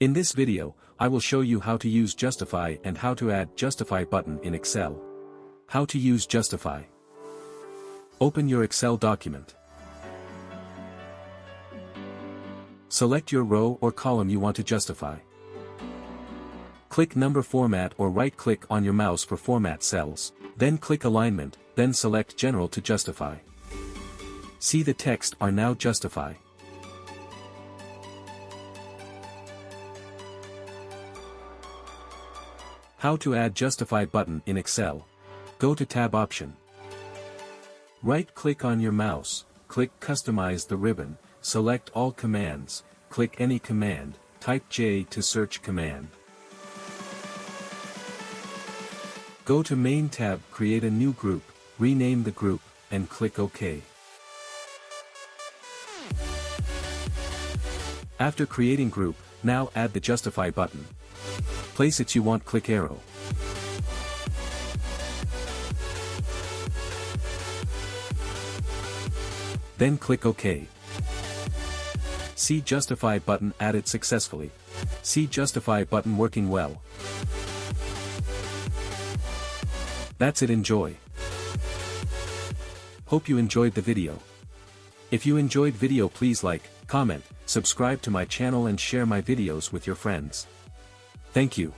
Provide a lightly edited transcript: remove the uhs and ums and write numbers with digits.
In this video, I will show you how to use Justify and how to add Justify button in Excel. How to use Justify. Open your Excel document. Select your row or column you want to justify. Click Number Format or right-click on your mouse for Format Cells, then click Alignment, then select General to justify. See the text are now Justify. How to add Justify button in Excel. Go to Tab option. Right-click on your mouse, click Customize the ribbon, select All Commands, click any command, type J to search command. Go to Main tab, create a new group, rename the group, and click OK. After creating group, now add the Justify button. Place it you want, click arrow. Then click OK. See Justify button added successfully. See Justify button working well. That's it, enjoy. Hope you enjoyed the video. If you enjoyed video, please like, comment, subscribe to my channel and share my videos with your friends. Thank you.